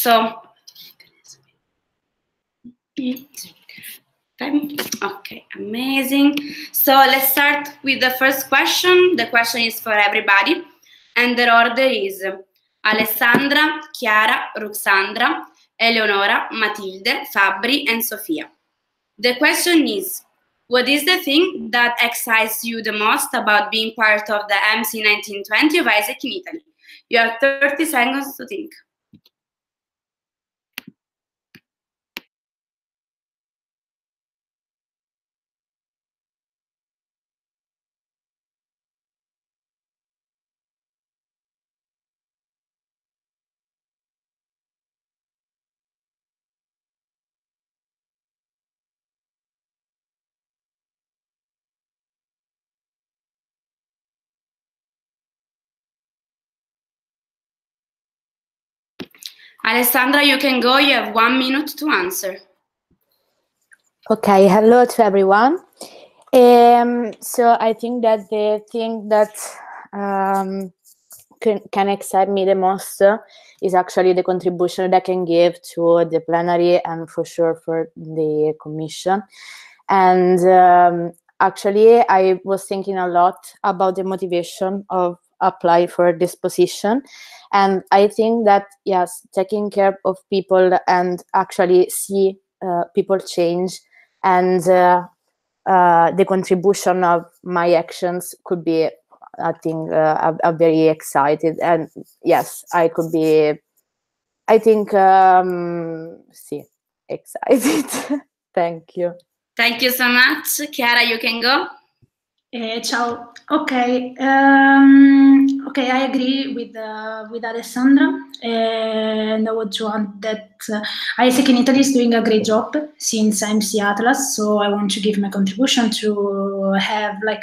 So, okay, amazing. So let's start with the first question. The question is for everybody, and the order is Alessandra, Chiara, Ruxandra, Eleonora, Matilde, Fabri, and Sofia. The question is, what is the thing that excites you the most about being part of the MC 1920 of ISEC in Italy? You have 30 seconds to think. Alessandra, you can go. You have 1 minute to answer. Okay, hello to everyone. So I think that the thing that can excite me the most is actually the contribution that I can give to the plenary and for sure for the commission. And actually, I was thinking a lot about the motivation of apply for this position. And I think that, yes, taking care of people and actually see people change and the contribution of my actions could be, I think, I'm very excited. And yes, I could be, I think, excited. Thank you. Thank you so much. Chiara, you can go. Ciao. Okay. Okay, I agree with Alessandra, and I would want that ISEC in Italy is doing a great job since MC Atlas. So I want to give my contribution to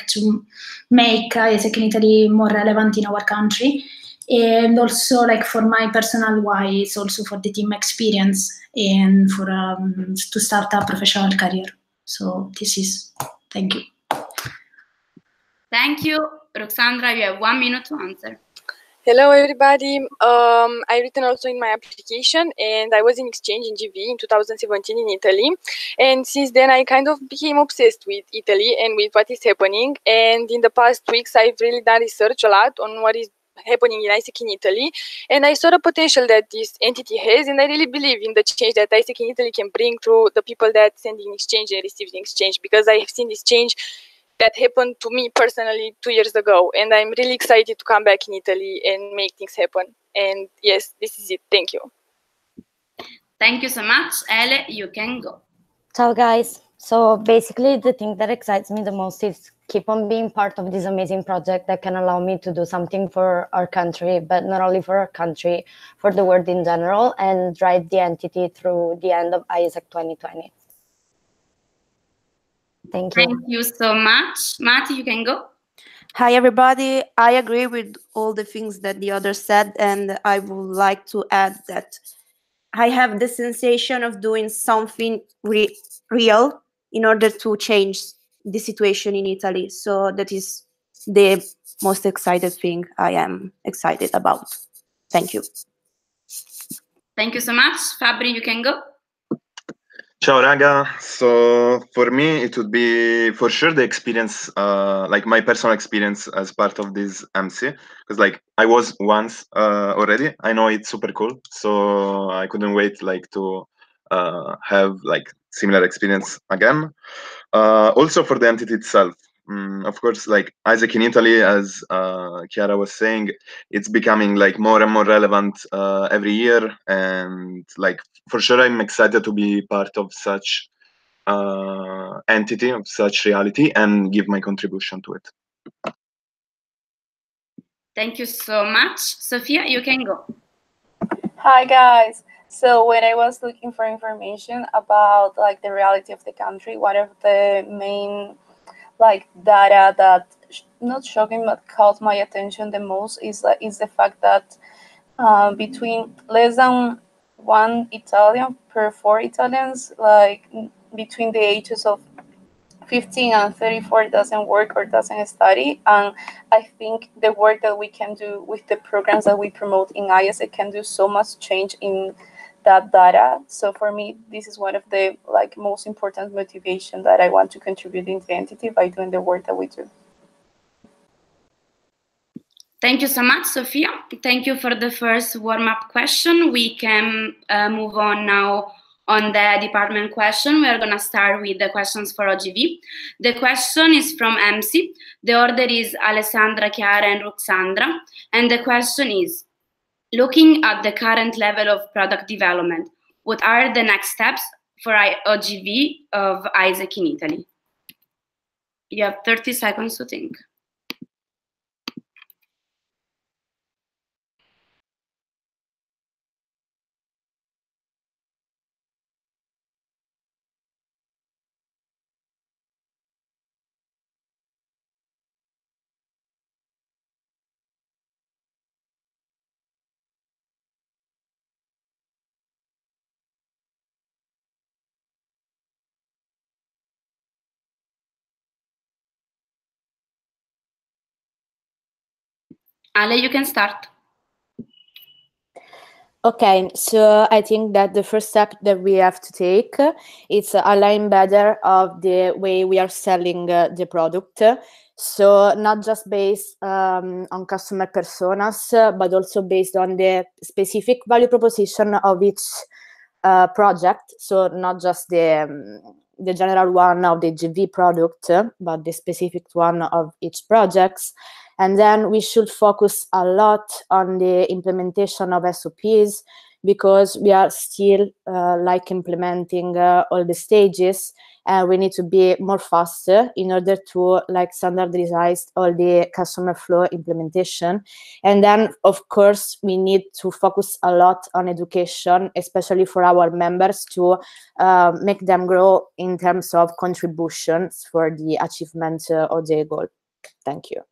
to make ISEC in Italy more relevant in our country, and also for my personal wise, also for the team experience and for to start a professional career. So this is. Thank you. Thank you. Roxandra, you have 1 minute to answer. Hello, everybody. I written also in my application, and I was in exchange in GV in 2017 in Italy. And since then, I kind of became obsessed with Italy and with what is happening. And in the past weeks, I've really done research a lot on what is happening in ISEC in Italy. And I saw the potential that this entity has, and I really believe in the change that ISEC in Italy can bring through the people that send in exchange and receive in exchange, because I have seen this change that happened to me personally 2 years ago, and I'm really excited to come back in Italy and make things happen. And yes, this is it. Thank you. Thank you so much. Ele, you can go. Ciao, guys. So basically, the thing that excites me the most is keep on being part of this amazing project that can allow me to do something for our country, but not only for our country, for the world in general, and drive the entity through the end of ISEC 2020. Thank you. Thank you so much. Mati, you can go. Hi, everybody. I agree with all the things that the others said, and I would like to add that I have the sensation of doing something real in order to change the situation in Italy. So that is the most excited thing I am excited about. Thank you. Thank you so much. Fabri, you can go. Ciao raga, so for me it would be for sure the experience, like my personal experience as part of this MC, because like I was once already. I know it's super cool, so I couldn't wait like to have like similar experience again. Also for the entity itself, of course, like ISEC in Italy, as Chiara was saying, it's becoming like more and more relevant every year, and like for sure I'm excited to be part of such entity, of such reality, and give my contribution to it. Thank you so much. Sofia, you can go. Hi guys. So when I was looking for information about like the reality of the country, one of the main like data that not shocking but caught my attention the most is the fact that between less than 1 Italian per 4 Italians, like between the ages of 15 and 34 doesn't work or doesn't study. And I think the work that we can do with the programs that we promote in ISEC can do so much change in that data. So for me, this is one of the like most important motivation that I want to contribute into the entity by doing the work that we do. Thank you so much, Sophia. Thank you for the first warm-up question. We can move on now on the department question. We are going to start with the questions for OGV. The question is from MC. The order is Alessandra, Chiara, and Ruxandra. And the question is, looking at the current level of product development, what are the next steps for OGV of Isaac in Italy? You have 30 seconds to think. Ale, you can start. Okay, so I think that the first step that we have to take is align better of the way we are selling the product. So not just based on customer personas, but also based on the specific value proposition of each project. So not just the general one of the GV product, but the specific one of each project. And then we should focus a lot on the implementation of SOPs, because we are still like implementing all the stages, and we need to be more faster in order to like standardize all the customer flow implementation. And then, of course, we need to focus a lot on education, especially for our members, to make them grow in terms of contributions for the achievement of the goal. Thank you.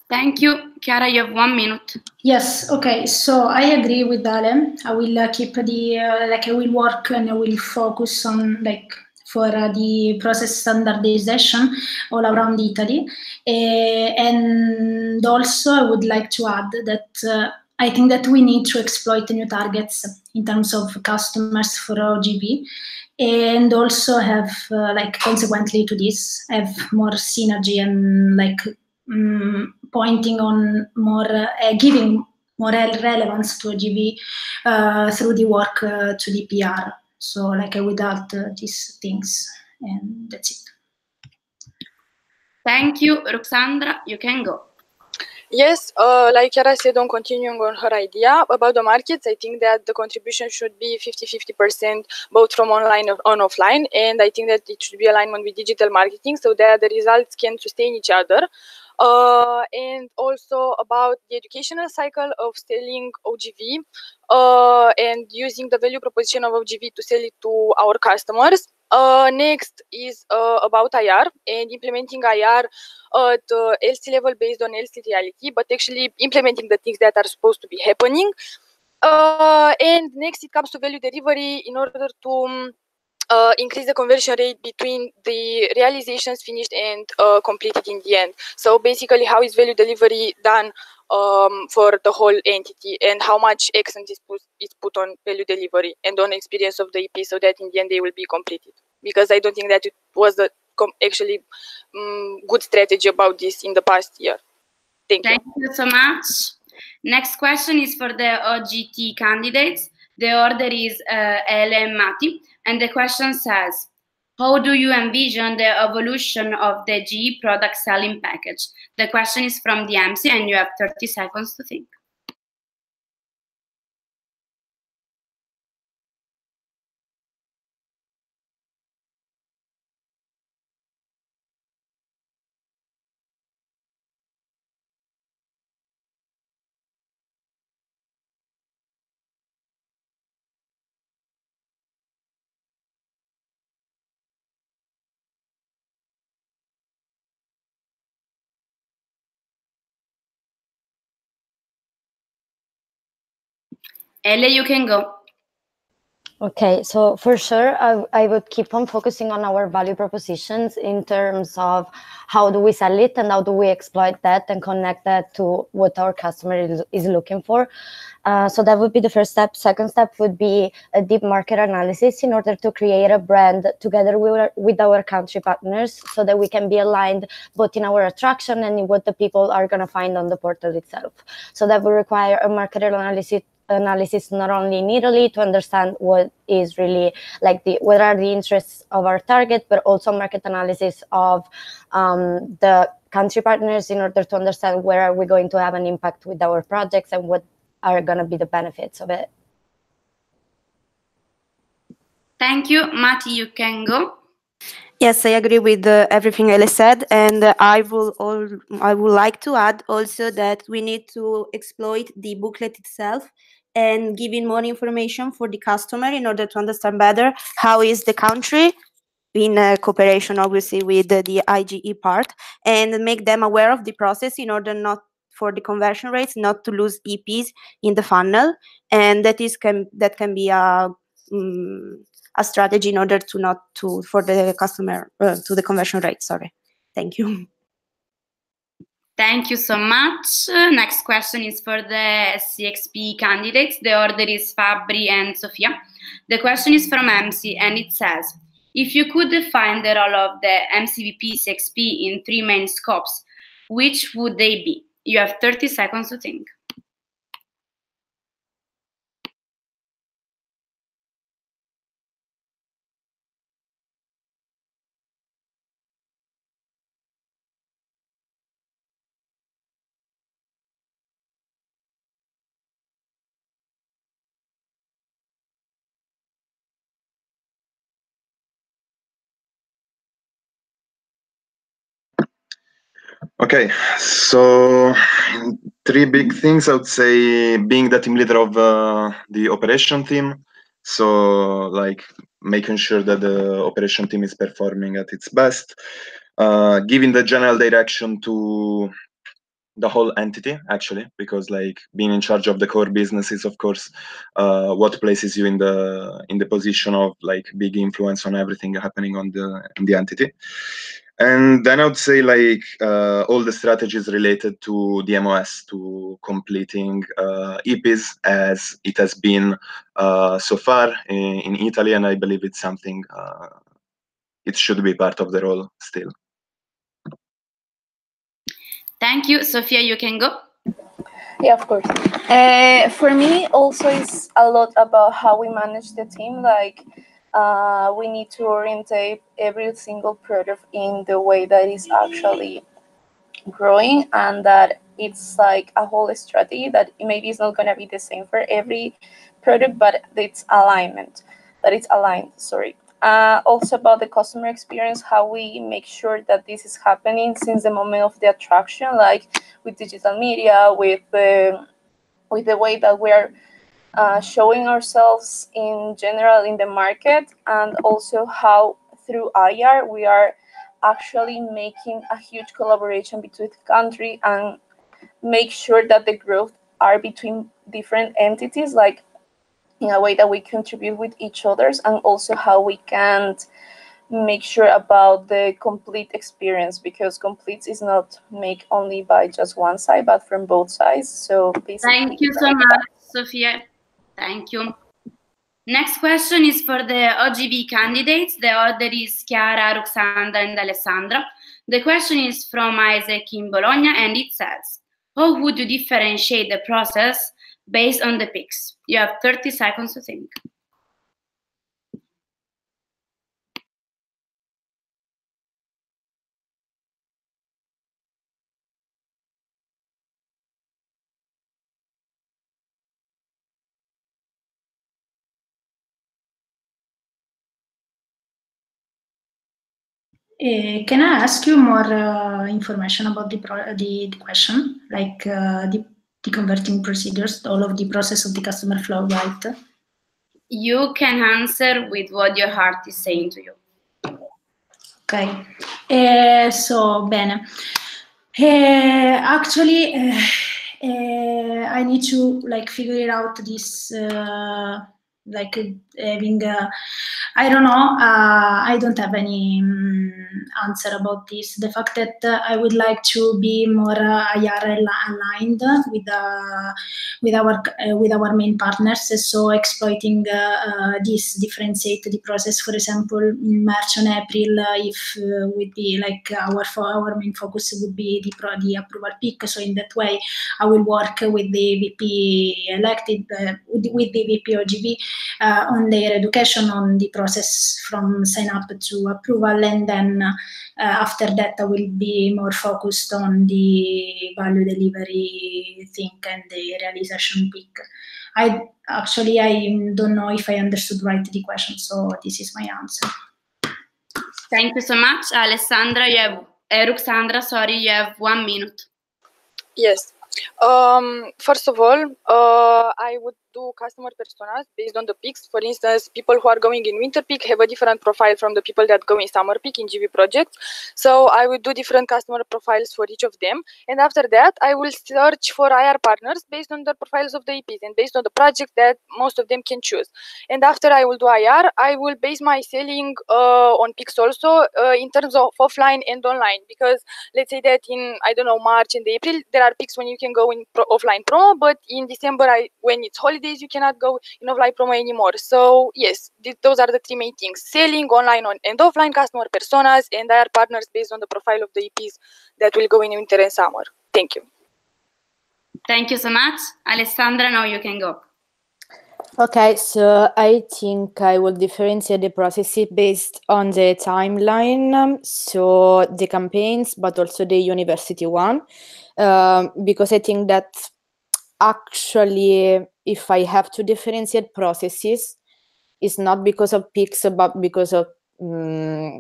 Thank you. Chiara, you have 1 minute. Yes, okay, so I agree with Ale. I will keep the, I will work and I will focus on for the process standardization all around Italy. And also I would like to add that I think that we need to exploit the new targets in terms of customers for OGV, and also have consequently to this, have more synergy and pointing on more, giving more relevance to OGV through the work to the PR. So I would add these things, and that's it. Thank you. Ruxandra, you can go. Yes, like Chiara said, on continuing on her idea about the markets, I think that the contribution should be 50-50%, both from online and offline. And I think that it should be alignment with digital marketing so that the results can sustain each other. And also about the educational cycle of selling OGV and using the value proposition of OGV to sell it to our customers. Next is about IR and implementing IR at LC level based on LC reality, but actually implementing the things that are supposed to be happening. And next it comes to value delivery in order to increase the conversion rate between the realizations finished and completed in the end. So basically, how is value delivery done for the whole entity, and how much accent is put on value delivery and on experience of the EP, so that in the end they will be completed. Because I don't think that it was the actually good strategy about this in the past year. Thank you. Thank you so much. Next question is for the OGT candidates. The order is Ele Mati, and the question says, how do you envision the evolution of the GE product selling package? The question is from the MC, and you have 30 seconds to think. Ele, you can go. Okay, so for sure, I would keep on focusing on our value propositions in terms of how do we sell it and how do we exploit that and connect that to what our customer is looking for. So that would be the first step. Second step would be a deep market analysis in order to create a brand together with our country partners so that we can be aligned both in our attraction and in what the people are going to find on the portal itself. So that will require a market analysis not only in Italy to understand what is really like what are the interests of our target, but also market analysis of the country partners in order to understand where are we going to have an impact with our projects and what are going to be the benefits of it. Thank you. Mati, you can go. Yes, I agree with everything Ele said, and I would like to add also that we need to exploit the booklet itself and giving more information for the customer in order to understand better how is the country in cooperation, obviously, with the IGE part, and make them aware of the process in order not for the conversion rates not to lose EPs in the funnel, and that can be a strategy in order to for the customer to the conversion rate. Sorry, thank you. Thank you so much. Next question is for the CXP candidates. The order is Fabri and Sofia. The question is from MC and it says, if you could define the role of the MCVP CXP in 3 main scopes, which would they be? You have 30 seconds to think. Okay, so 3 big things I would say: being the team leader of the operation team, so like making sure that the operation team is performing at its best, giving the general direction to the whole entity, actually, because like being in charge of the core business is of course what places you in the position of like big influence on everything happening in the entity. And then I would say like all the strategies related to the MOS, to completing EPs as it has been so far in Italy, and I believe it's something it should be part of the role still. Thank you. Sofia, you can go. Yeah, of course. For me, also, it's a lot about how we manage the team. Like, we need to orientate every single product in the way that is actually growing, and that it's like a whole strategy that maybe is not going to be the same for every product, but it's alignment, that it's aligned. Sorry. Also about the customer experience, how we make sure that this is happening since the moment of the attraction, like with digital media, with the way that we're showing ourselves in general in the market, and also how through IR we are actually making a huge collaboration between country and make sure that the growth are between different entities, like in a way that we contribute with each others, and also how we can make sure about the complete experience, because complete is not made only by just one side, but from both sides. So basically, thank you so much, Sofia. Thank you. Next question is for the OGV candidates. The order is Chiara, Ruxandra, and Alessandra. The question is from Isaac in Bologna, and it says, how would you differentiate the process based on the picks? You have 30 seconds to think. Can I ask you more information about the question, like the converting procedures, all of the process of the customer flow, right? You can answer with what your heart is saying to you. Okay, so bene. Actually, I need to like figure out this like having I don't know. I don't have any answer about this. The fact that I would like to be more IR aligned with our main partners, so exploiting this differentiate the process. For example, in March and April, if would be like our main focus would be the approval peak. So in that way, I will work with the VP elected with the VP OGV on their education on the process from sign up to approval, and then after that I will be more focused on the value delivery thing and the realization peak. I don't know if I understood right the question, so this is my answer. Thank you so much, Alessandra. Ruxandra, sorry, you have 1 minute. Yes. First of all, I would do customer personas based on the peaks. For instance, people who are going in winter peak have a different profile from the people that go in summer peak in GV projects. So I would do different customer profiles for each of them. And after that, I will search for IR partners based on the profiles of the EPs and based on the project that most of them can choose. And after I will do IR, I will base my selling on peaks also in terms of offline and online. Because let's say that in, I don't know, March and April, there are peaks when you can go in offline promo, but in December, when it's holidays, you cannot go in offline promo anymore. So yes, those are the 3 main things: selling online and offline, customer personas, and IR partners based on the profile of the EPs that will go in winter and summer. Thank you. Thank you so much. Alessandra, now you can go. Okay, so I think I will differentiate the processes based on the timeline, so the campaigns, but also the university one, because I think that actually, if I have to differentiate processes, it's not because of peaks, but because of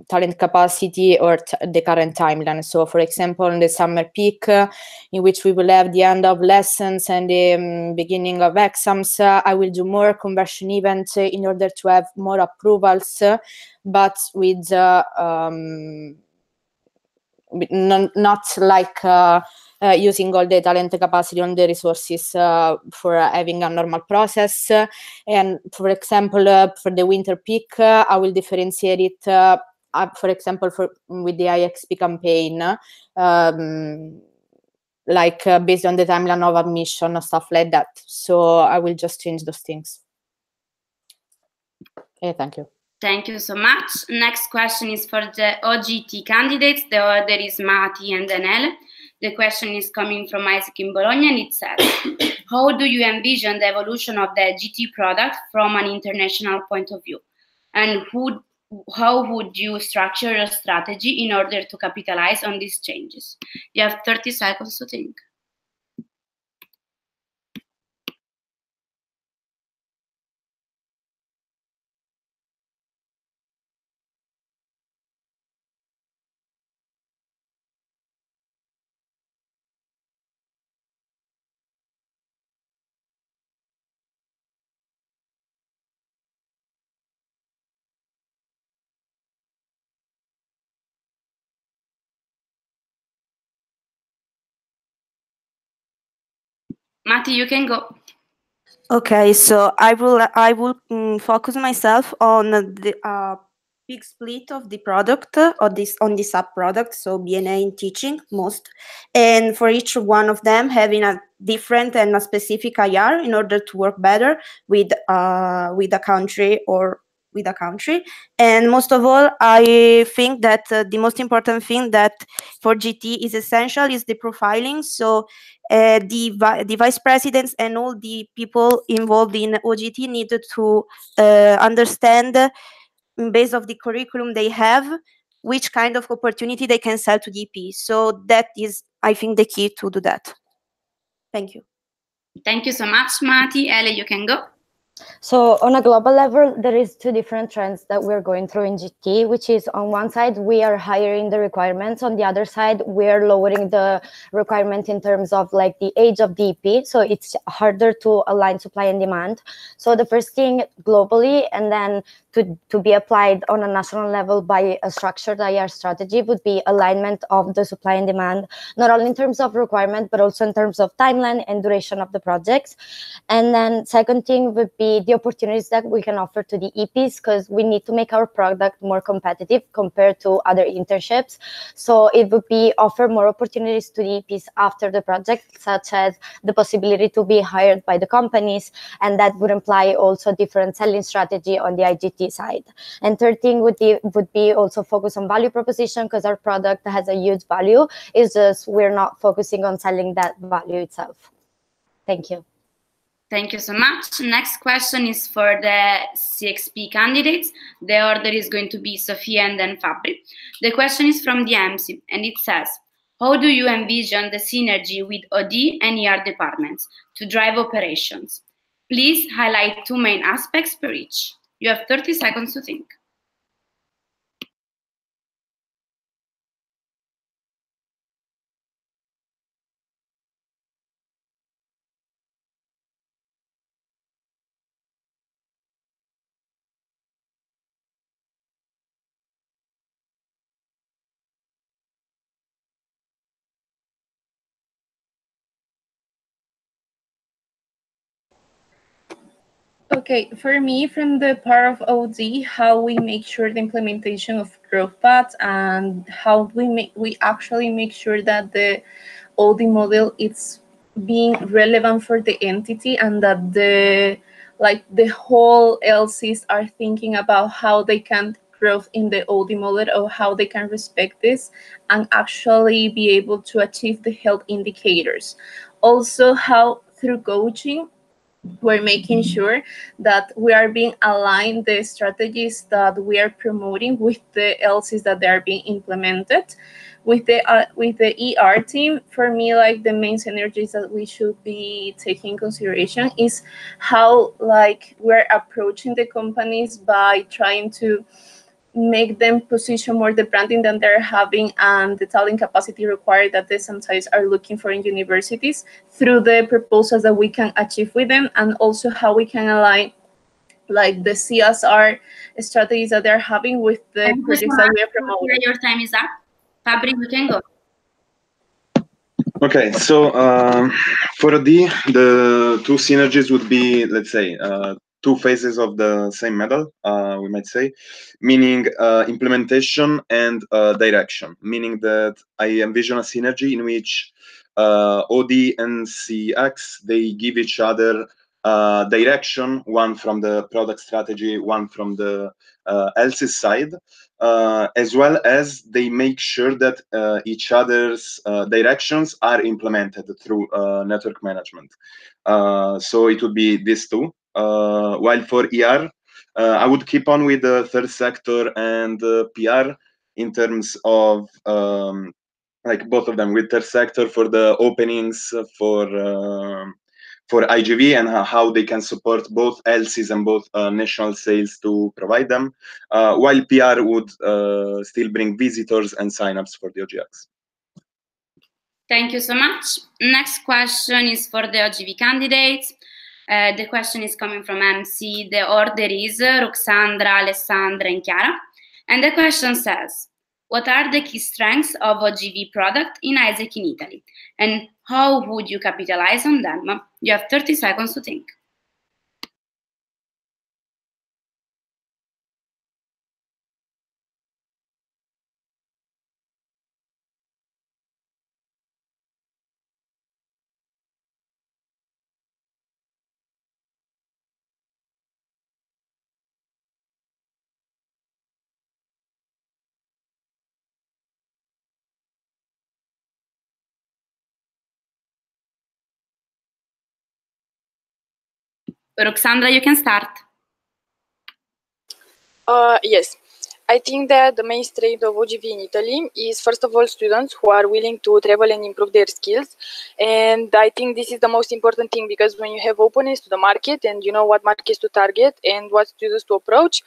talent capacity or the current timeline. So, for example, in the summer peak, in which we will have the end of lessons and the beginning of exams, I will do more conversion events in order to have more approvals, but with not like using all the talent capacity on the resources for having a normal process. And for example, for the winter peak, I will differentiate it, for example, with the IXP campaign, like based on the timeline of admission or stuff like that. So I will just change those things. Okay, thank you. Thank you so much. Next question is for the OGT candidates. The order is Mati and Daniele. The question is coming from Isaac in Bologna, and it says, how do you envision the evolution of the GT product from an international point of view? And how would you structure your strategy in order to capitalize on these changes? You have 30 seconds to think. Mati, you can go. Okay, so I will focus myself on the big split of the product on the sub product, so BNA and teaching most, and for each one of them having a different and a specific IR in order to work better with a country or with a country. And most of all, I think that the most important thing that for GT is essential is the profiling. So the vice presidents and all the people involved in OGT needed to understand, based on the curriculum they have, which kind of opportunity they can sell to DP. So that is, I think, the key to do that. Thank you. Thank you so much, Mati. Ele, you can go. So on a global level, there is 2 different trends that we're going through in GT, which is on one side, we are highering the requirements. On the other side, we're lowering the requirement in terms of like the age of the EP. So it's harder to align supply and demand. So the first thing globally, and then to be applied on a national level by a structured IR strategy, would be alignment of the supply and demand, not only in terms of requirement, but also in terms of timeline and duration of the projects. And then second thing would be be the opportunities that we can offer to the EPs, because we need to make our product more competitive compared to other internships. So it would be offer more opportunities to the EPs after the project, such as the possibility to be hired by the companies, and that would imply also different selling strategy on the IGT side. And third thing would be also focus on value proposition, because our product has a huge value. It's just we're not focusing on selling that value itself. Thank you. Thank you so much. Next question is for the CXP candidates. The order is going to be Sofia and then Fabri. The question is from the MC, and it says, how do you envision the synergy with OD and ER departments to drive operations? Please highlight 2 main aspects per each. You have 30 seconds to think. Okay, for me, from the part of OD, how we make sure the implementation of growth paths and how we actually make sure that the OD model is being relevant for the entity, and that the whole LCs are thinking about how they can growth in the OD model, or how they can respect this and actually be able to achieve the health indicators. Also, how through coaching we're making sure that we are being aligned the strategies that we are promoting with the LCs that they are being implemented. With the ER team, for me, like the main synergies that we should be taking consideration is how we're approaching the companies by trying to make them position more the branding that they're having and the talent capacity required that they sometimes are looking for in universities through the proposals that we can achieve with them, and also how we can align the CSR strategies that they're having with the projects that we are promoting. Your time is up. Fabri, you can go. Okay, so for D, the 2 synergies would be, let's say, 2 phases of the same medal, we might say, meaning implementation and direction, meaning that I envision a synergy in which OD and CX, they give each other direction, one from the product strategy, one from the LC side, as well as they make sure that each other's directions are implemented through network management. So it would be these 2. While for ER, I would keep on with the third sector and PR in terms of both of them, with third sector for the openings for IGV and how they can support both LCs and both national sales to provide them, while PR would still bring visitors and signups for the OGX. Thank you so much. Next question is for the OGV candidates. The question is coming from MC. The order is Roxandra, Alessandra, and Chiara. And the question says, what are the key strengths of OGV product in ISEC in Italy? And how would you capitalize on them? You have 30 seconds to think. Roxandra, you can start. Yes. I think that the main strength of OGV in Italy is, first of all, students who are willing to travel and improve their skills. And I think this is the most important thing, because when you have openness to the market and you know what markets to target and what students to approach,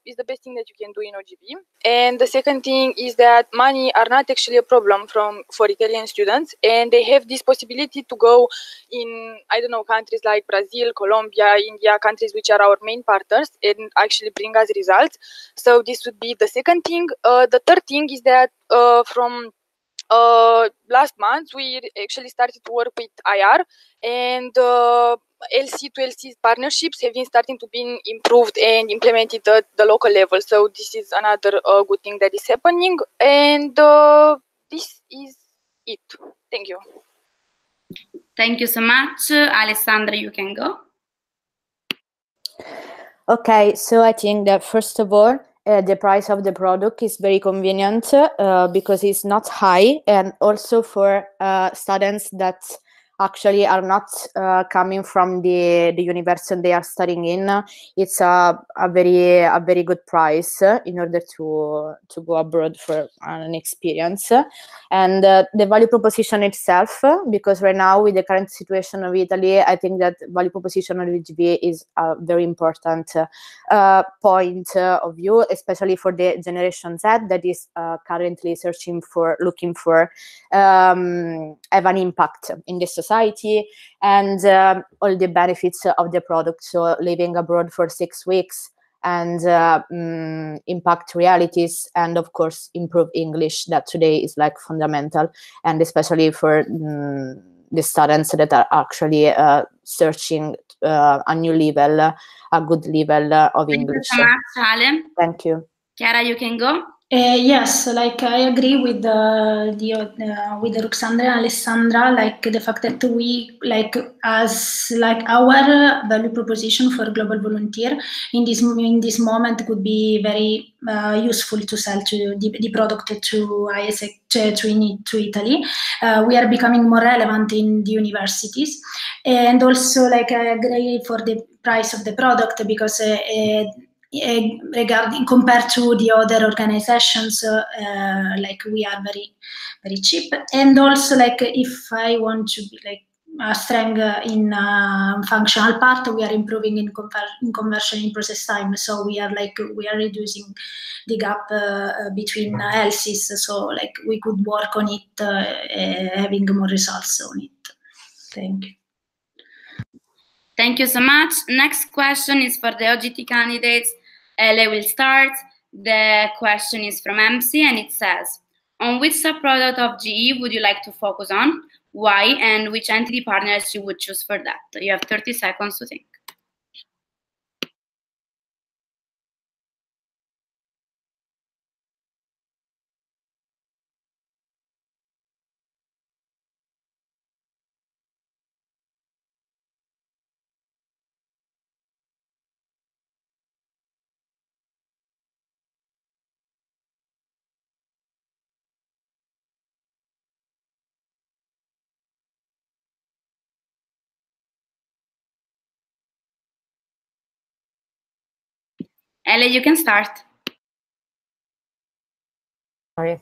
is the best thing that you can do in OGV. And the second thing is that money are not actually a problem for Italian students, and they have this possibility to go in, I don't know, countries like Brazil, Colombia, India, countries which are our main partners, and actually bring us results. So this would be the second thing. The third thing is that from last month we actually started to work with IR, and LC to LC partnerships have been starting to be improved and implemented at the local level. So this is another good thing that is happening, and this is it. Thank you. Thank you so much. Alessandra, you can go. Okay, so I think that first of all, the price of the product is very convenient because it's not high, and also for students that actually are not coming from the university they are studying in, it's a very good price in order to go abroad for an experience. And the value proposition itself, because right now with the current situation of Italy, I think that value proposition of OGV is a very important point of view, especially for the Generation Z that is currently looking for have an impact in the society and all the benefits of the product. So living abroad for 6 weeks and impact realities, and of course improve English, that today is like fundamental, and especially for the students that are actually searching a new level, a good level of English. Thank you so much, Ale. Thank you. Chiara, you can go. Yes, like I agree with with Ruxandra and Alessandra, like the fact that we as our value proposition for global volunteer in this moment could be very useful to sell to the product to ISEC to Italy. We are becoming more relevant in the universities, and also like I agree for the price of the product because. Regarding compared to the other organizations, like we are very cheap, and also like if I want to be like strong in functional part, we are improving in conversion in process time. So we are reducing the gap between LCs. So like we could work on it, having more results on it. Thank you. Thank you so much. Next question is for the OGT candidates. Ele will start. The question is from MC and it says, on which subproduct of GE would you like to focus on? Why? And which entity partners you would choose for that? You have 30 seconds to think. Ele, you can start. Sorry.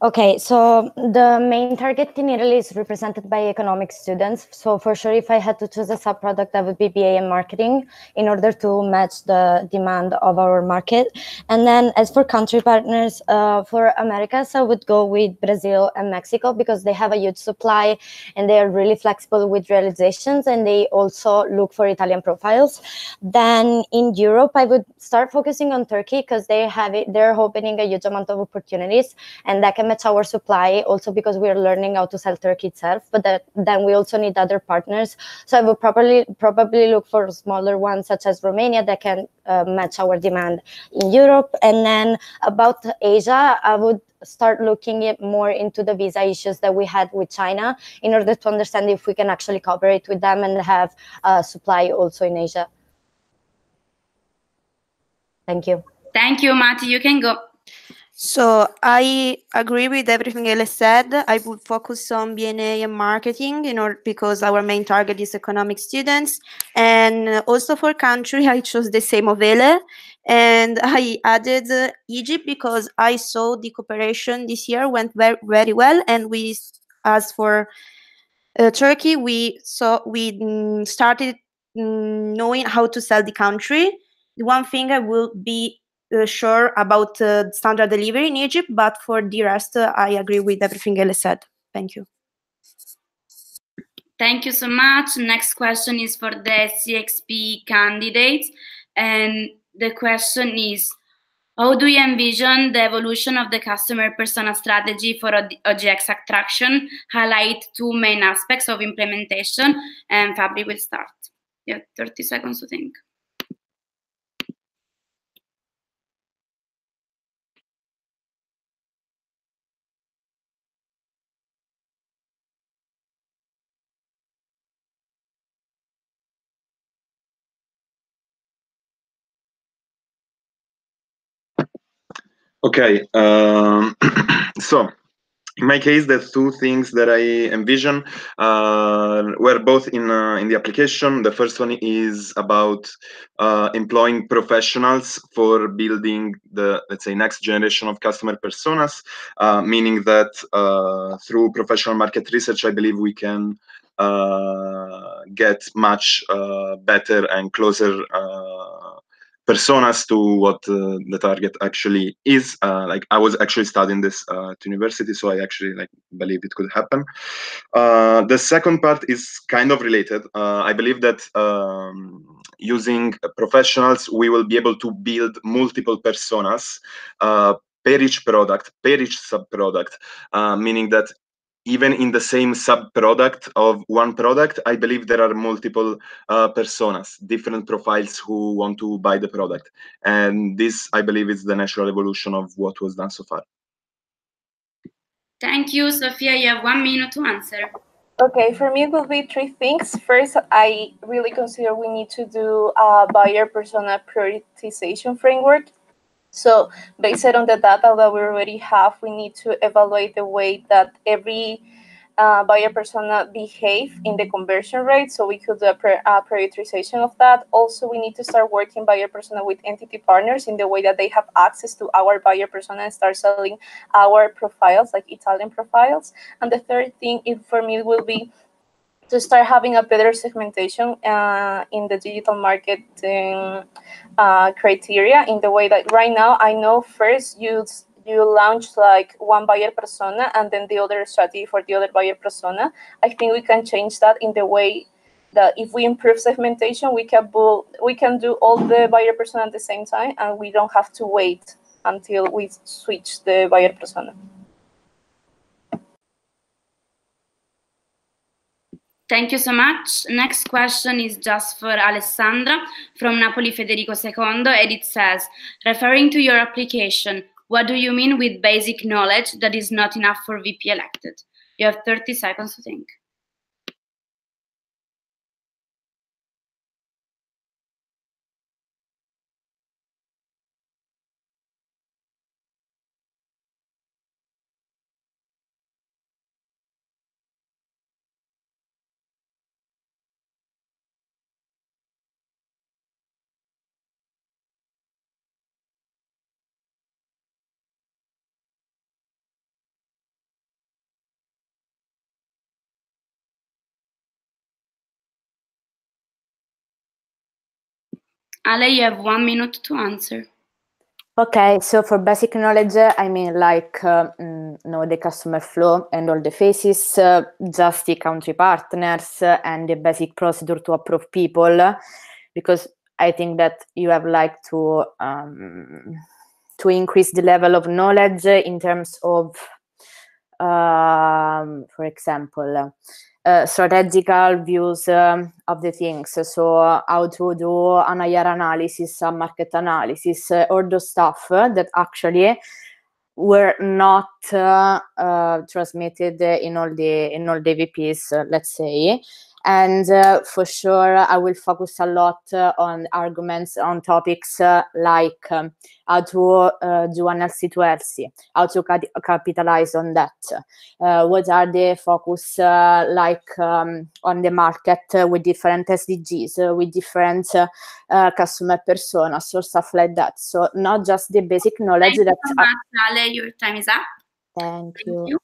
Okay, so the main target in Italy is represented by economic students. So for sure, if I had to choose a subproduct, that would be BA and marketing in order to match the demand of our market. And then as for country partners, for Americas, I would go with Brazil and Mexico because they have a huge supply and they are really flexible with realizations, and they also look for Italian profiles. Then in Europe, I would start focusing on Turkey because they're opening a huge amount of opportunities, and that can match our supply also because we are learning how to sell Turkey itself, but then we also need other partners. So I would probably look for smaller ones such as Romania that can match our demand in Europe. And then about Asia, I would start looking more into the visa issues that we had with China in order to understand if we can actually cooperate with them and have supply also in Asia. Thank you. Thank you, Mati. You can go. So I agree with everything Ele said. I would focus on BNA and marketing because our main target is economic students. And also for country, I chose the same of Ele. And I added Egypt because I saw the cooperation this year went very, very well. And as for Turkey, we started knowing how to sell the country. The one thing I will be sure about standard delivery in Egypt, but for the rest, I agree with everything Ele said. Thank you. Thank you so much. Next question is for the CXP candidates, and the question is, How do you envision the evolution of the customer persona strategy for OGX attraction? Highlight two main aspects of implementation, and Fabri will start. You have 30 seconds to think. Okay, so in my case, the two things that I envision were both in the application. The first one is about employing professionals for building the, let's say, next generation of customer personas, meaning that through professional market research, I believe we can get much better and closer personas to what the target actually is. Like I was actually studying this at university, so I actually believe it could happen. The second part is kind of related. I believe that using professionals, we will be able to build multiple personas per each product, per each sub-product, meaning that even in the same sub-product of one product, I believe there are multiple personas, different profiles who want to buy the product. And this, I believe, is the natural evolution of what was done so far. Thank you, Sofia. You have 1 minute to answer. Okay, for me it will be three things. First, I really consider we need to do a buyer persona prioritization framework. So based on the data that we already have, we need to evaluate the way that every buyer persona behave in the conversion rate. So we could do a prioritization of that. Also, we need to start working buyer persona with entity partners in the way that they have access to our buyer persona and start selling our profiles, like Italian profiles. And the third thing, for me, will be to start having a better segmentation in the digital marketing criteria, in the way that right now I know first you launch like one buyer persona and then the other strategy for the other buyer persona. I think we can change that in the way that if we improve segmentation, we can do all the buyer persona at the same time, and we don't have to wait until we switch the buyer persona. Thank you so much. Next question is just for Alessandra from Napoli Federico II, and it says, referring to your application, what do you mean with basic knowledge that is not enough for VP elected? You have 30 seconds to think. Ale, you have 1 minute to answer. Okay, so for basic knowledge, I mean know the customer flow and all the phases, just the country partners and the basic procedure to approve people, because I think that you have to increase the level of knowledge in terms of, for example, strategical views of the things. So how to do an IR analysis, a market analysis, all those stuff that actually were not transmitted in all the VPs, let's say. And for sure, I will focus a lot on arguments on topics like how to do an LC to LC, how to capitalize on that. What are the focus on the market with different SDGs, with different customer personas or stuff like that. So not just the basic knowledge. Thank you so much, Ale. Your time is up. Thank you.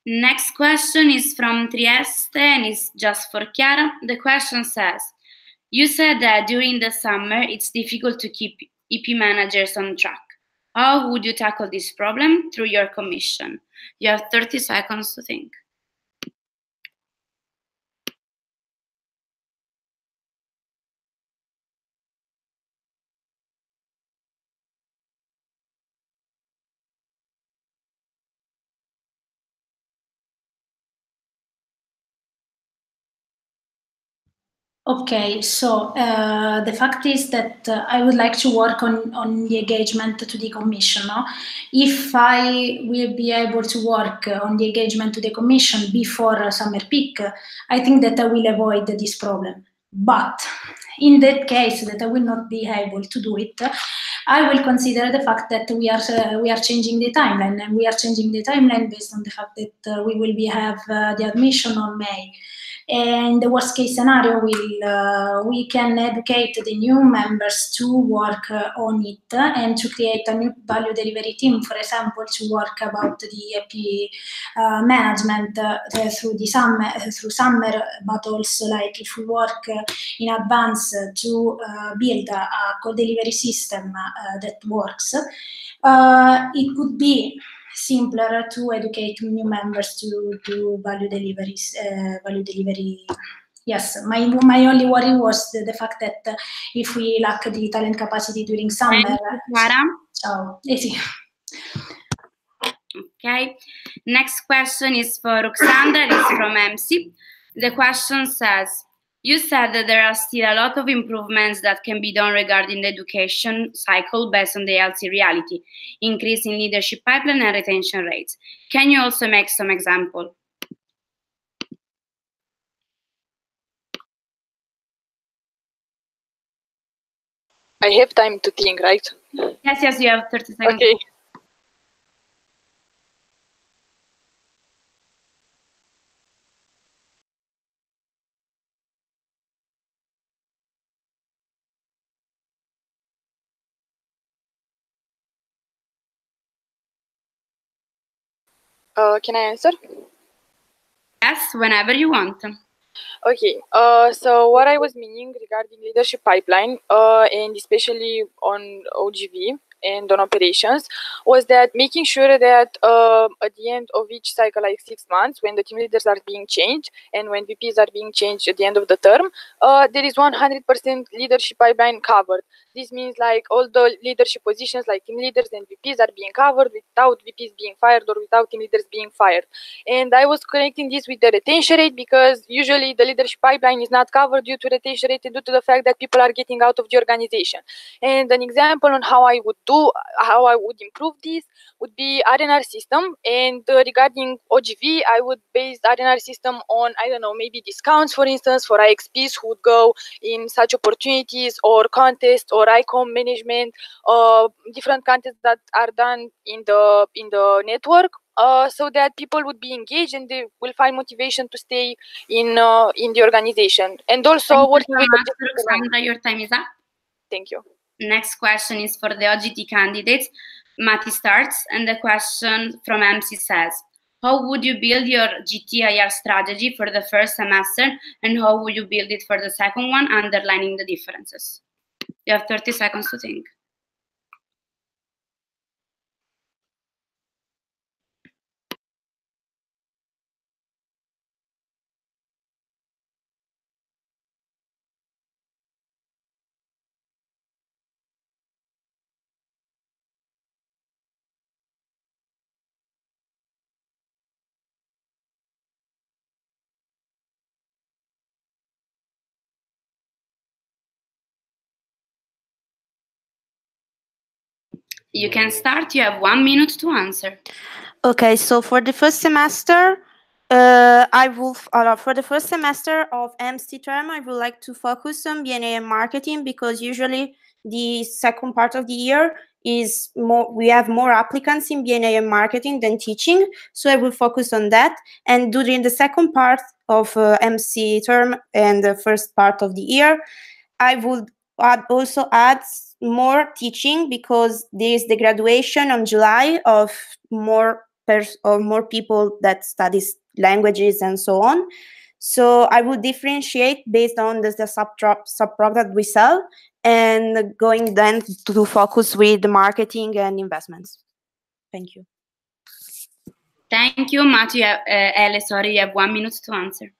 Next question is from Trieste and it's just for Chiara. The question says, you said that during the summer it's difficult to keep EP managers on track. How would you tackle this problem through your commission? You have 30 seconds to think. Okay, so the fact is that I would like to work on the engagement to the commission. No? If I will be able to work on the engagement to the commission before summer peak, I think that I will avoid this problem. But in that case that I will not be able to do it, I will consider the fact that we are changing the timeline, and we are changing the timeline based on the fact that we will have the admission on May. And the worst case scenario we can educate the new members to work on it and to create a new value delivery team, for example, to work about the EP management through summer, but also like if we work in advance to build a co-delivery system that works, it could be simpler to educate new members to do value delivery. Yes, my only worry was the fact that if we lack the talent capacity during summer. Thank you, Clara. Ciao. Okay, next question is for Roxandra. It's from MC. The question says, you said that there are still a lot of improvements that can be done regarding the education cycle based on the healthy reality, increasing leadership pipeline and retention rates. Can you also make some example? I have time to think, right? Yes, you have 30 seconds. Okay. Can I answer? Yes, whenever you want. Okay, so what I was meaning regarding leadership pipeline, and especially on OGV and on operations, was that making sure that at the end of each cycle, like 6 months, when the team leaders are being changed and when VPs are being changed at the end of the term, there is 100% leadership pipeline covered. This means like all the leadership positions like team leaders and VPs are being covered without VPs being fired or without team leaders being fired. And I was connecting this with the retention rate because usually the leadership pipeline is not covered due to retention rate and due to the fact that people are getting out of the organization. And an example on how I would improve this would be R&R system. And regarding OGV, I would base R&R system on, I don't know, maybe discounts, for instance, for IXPs who would go in such opportunities, or contests, or ICOM management, different contests that are done in the network, so that people would be engaged and they will find motivation to stay in the organization. And also working with Roxandra, your time is up. Thank you. Next question is for the OGT candidates. Mati starts, and the question from MC says, how would you build your GTIR strategy for the first semester, and how would you build it for the second one, underlining the differences? You have 30 seconds to think. You can start. You have 1 minute to answer. Okay, so for the first semester, for the first semester of MC term, I would like to focus on BNA and marketing, because usually the second part of the year is more, we have more applicants in BNA and marketing than teaching. So I will focus on that. And during the second part of MC term and the first part of the year, I would also add more teaching, because there is the graduation on July of more people that studies languages and so on. So I would differentiate based on the sub-product we sell, and going then to focus with the marketing and investments. Thank you. Thank you, Matthew. Ele, sorry, you have 1 minute to answer.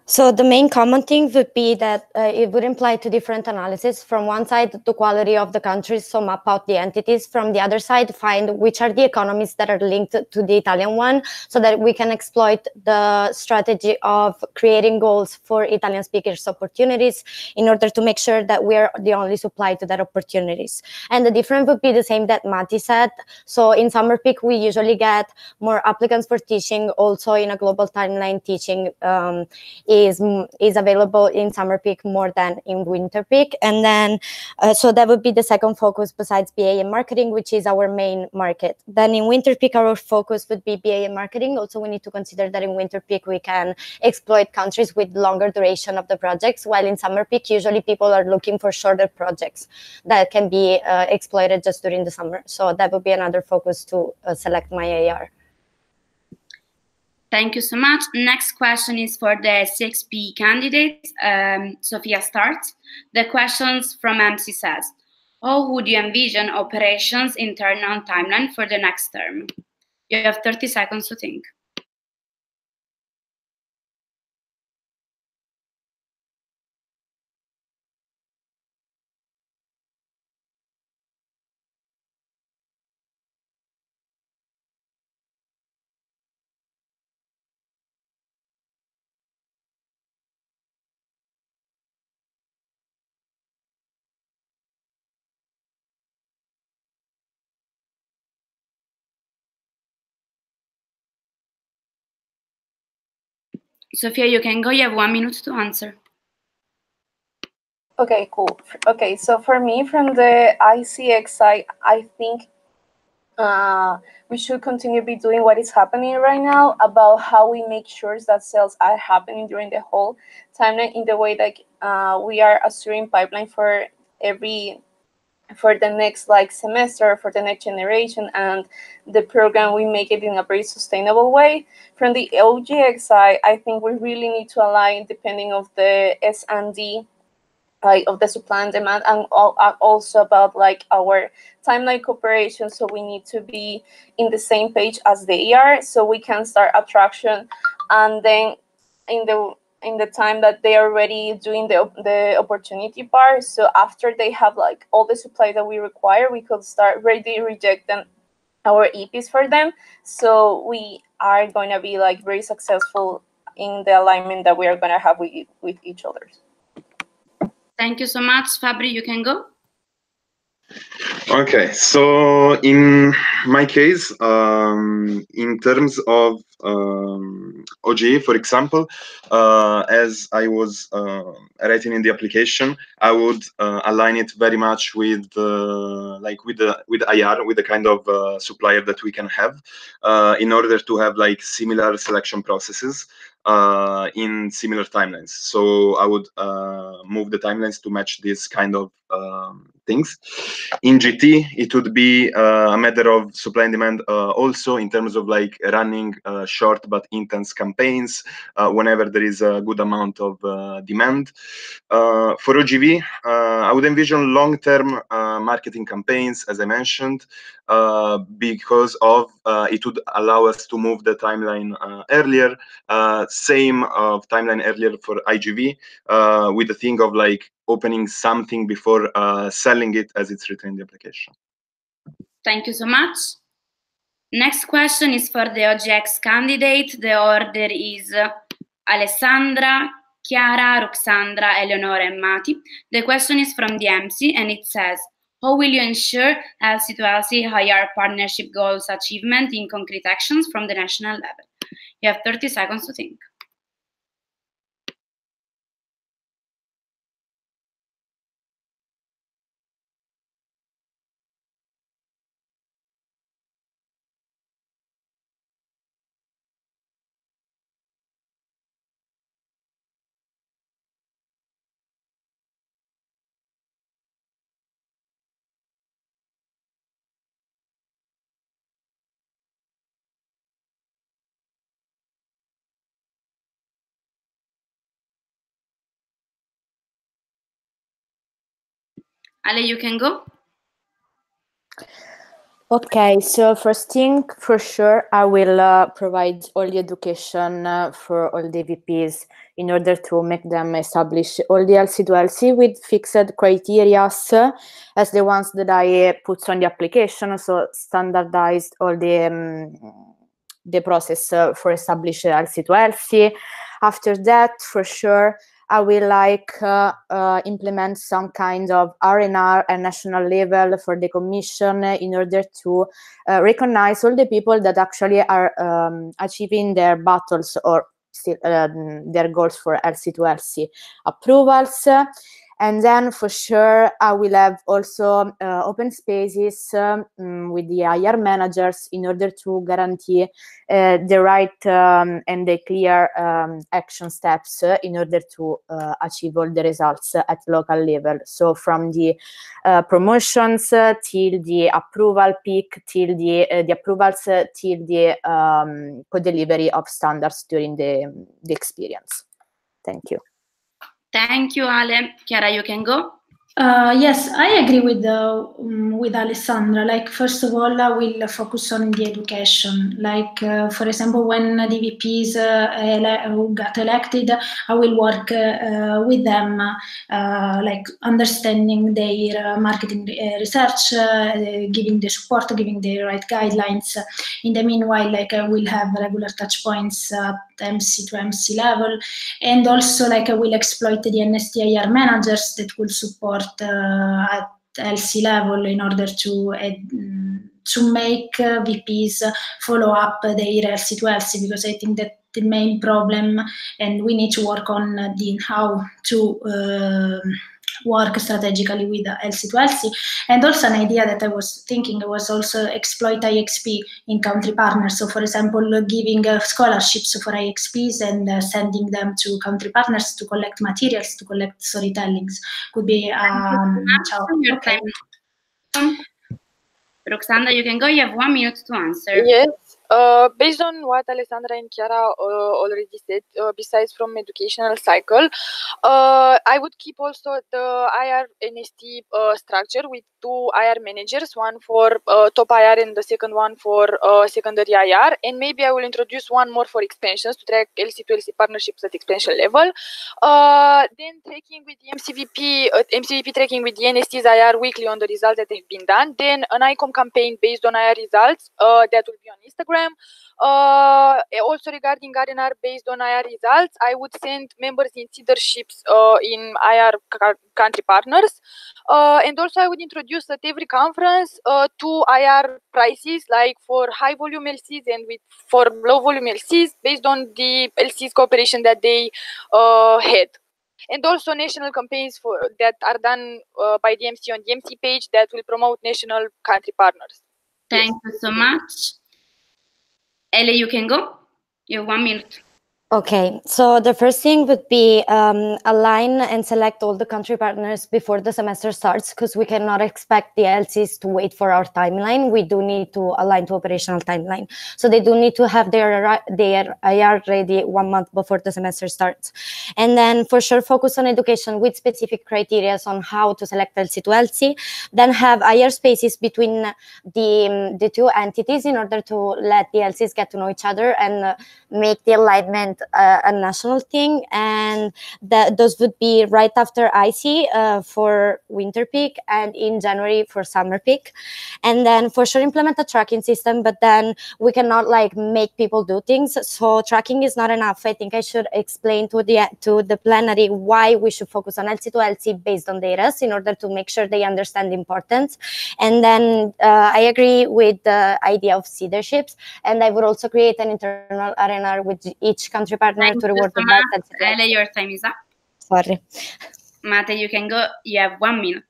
So the main common thing would be that it would imply two different analyses. From one side, the quality of the countries, so map out the entities. From the other side, find which are the economies that are linked to the Italian one, so that we can exploit the strategy of creating goals for Italian speakers opportunities in order to make sure that we are the only supply to that opportunities. And the difference would be the same that Matti said. So in summer peak, we usually get more applicants for teaching. Also in a global timeline, teaching is available in summer peak more than in winter peak. And then so that would be the second focus besides BA and marketing, which is our main market. Then in winter peak, our focus would be BA and marketing. Also, we need to consider that in winter peak, we can exploit countries with longer duration of the projects, while in summer peak, usually people are looking for shorter projects that can be exploited just during the summer. So that would be another focus to select my AR. Thank you so much. Next question is for the CXP candidates. Sophia starts. The questions from MC says, how would you envision operations internal timeline for the next term? You have 30 seconds to think. Sophia, you can go. You have 1 minute to answer. Okay, cool. Okay, so for me, from the ICX side, I think we should continue be doing what is happening right now about how we make sure that sales are happening during the whole timeline in the way that we are assuring pipeline for the next like semester, for the next generation, and the program we make it in a very sustainable way. From the OGX side, I think we really need to align depending of the S&D, like of the supply and demand, and also about like our timeline cooperation. So we need to be in the same page as they are, so we can start attraction, and then in the time that they are already doing the opportunity part. So after they have like all the supply that we require, we could start ready rejecting our EPs for them. So we are going to be like very successful in the alignment that we are going to have with each other. Thank you so much. Fabri, you can go. Okay, so in my case, in terms of OGE, for example, as I was writing in the application, I would align it very much with with IR, with the kind of supplier that we can have, in order to have like similar selection processes in similar timelines. So I would move the timelines to match this kind of things. In GT, it would be a matter of supply and demand also in terms of like running short but intense campaigns whenever there is a good amount of demand. For OGV, I would envision long-term marketing campaigns, as I mentioned, because of it would allow us to move the timeline earlier. Same of timeline earlier for IGV, with the thing of like opening something before selling it as it's written in the application. Thank you so much. Next question is for the OGX candidate. The order is Alessandra, Chiara, Roxandra, Eleonora, and Mati. The question is from the MC, and it says, how will you ensure healthy to healthy higher partnership goals achievement in concrete actions from the national level? You have 30 seconds to think. Ale, you can go. Okay, so first thing, for sure, I will provide all the education for all the VPs in order to make them establish all the LC to LC with fixed criteria as the ones that I put on the application, so standardized all the process for establish LC to LC. After that, for sure, I will implement some kind of R&R at national level for the commission in order to recognize all the people that actually are achieving their battles or still their goals for LC to LC approvals. And then for sure, I will have also open spaces with the IR managers in order to guarantee the right and the clear action steps in order to achieve all the results at local level. So from the promotions till the approval peak, till the approvals, till the co-delivery of standards during the experience. Thank you. Thank you, Ale. Chiara, you can go. Yes, I agree with Alessandra. Like, first of all, I will focus on the education. Like, for example, when the VPs who got elected, I will work with them, like understanding their marketing research, giving the support, giving the right guidelines. In the meanwhile, like, I will have regular touch points at MC to MC level, and also like I will exploit the NSTIR managers that will support at LC level in order to make VPs follow up their LC to LC, because I think that the main problem, and we need to work on how to work strategically with LC to LC. And also an idea that I was thinking was also exploit IXP in country partners. So for example, giving scholarships for IXPs and sending them to country partners to collect materials, to collect storytellings could be okay. Roxandra, you can go. You have 1 minute to answer. Yes. Based on what Alessandra and Chiara already said, besides from educational cycle, I would keep also the IR NST structure with 2 IR managers, one for top IR and the second one for secondary IR, and maybe I will introduce one more for expansions to track LC to LC partnerships at expansion level. Then tracking with the MCVP tracking with the NST's IR weekly on the results that have been done. Then an ICOM campaign based on IR results that will be on Instagram. Also regarding R&R based on IR results, I would send members in leaderships in IR country partners, and also I would introduce at every conference 2 IR prices, like for high volume LCs and for low volume LCs based on the LCs cooperation that they had. And also national campaigns that are done by the MC on the MC page that will promote national country partners. Thank you so much. Ele, you can go. You have 1 minute. Okay, so the first thing would be align and select all the country partners before the semester starts, because we cannot expect the LCs to wait for our timeline. We do need to align to operational timeline. So they do need to have their IR ready 1 month before the semester starts. And then for sure, focus on education with specific criteria on how to select LC to LC. Then have IR spaces between the 2 entities in order to let the LCs get to know each other and make the alignment a national thing, and those would be right after IC for winter peak and in January for summer peak. And then for sure implement a tracking system, but then we cannot like make people do things, so tracking is not enough. I think I should explain to the plenary why we should focus on LC to LC based on data in order to make sure they understand the importance. And then I agree with the idea of leaderships, and I would also create an internal R&R with each country partner to reward the best. Ele, your time is up. Sorry. Mate, you can go. You have 1 minute.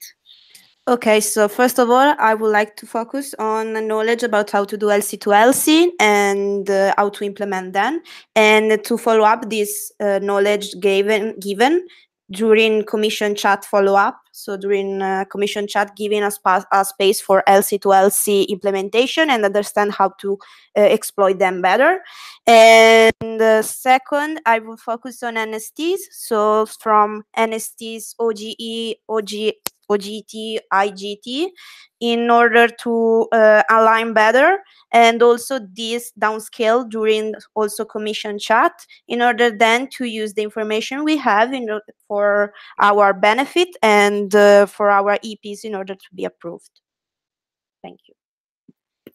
Okay, so first of all, I would like to focus on the knowledge about how to do LC to LC and how to implement them, and to follow up this knowledge given during commission chat follow-up. So during commission chat, giving us a space for LC to LC implementation and understand how to exploit them better. And second, I will focus on NSTs. So from NSTs, OGE, OGE, OGT, IGT in order to align better, and also this downscale during also commission chat in order then to use the information we have for our benefit and for our EPs in order to be approved. Thank you.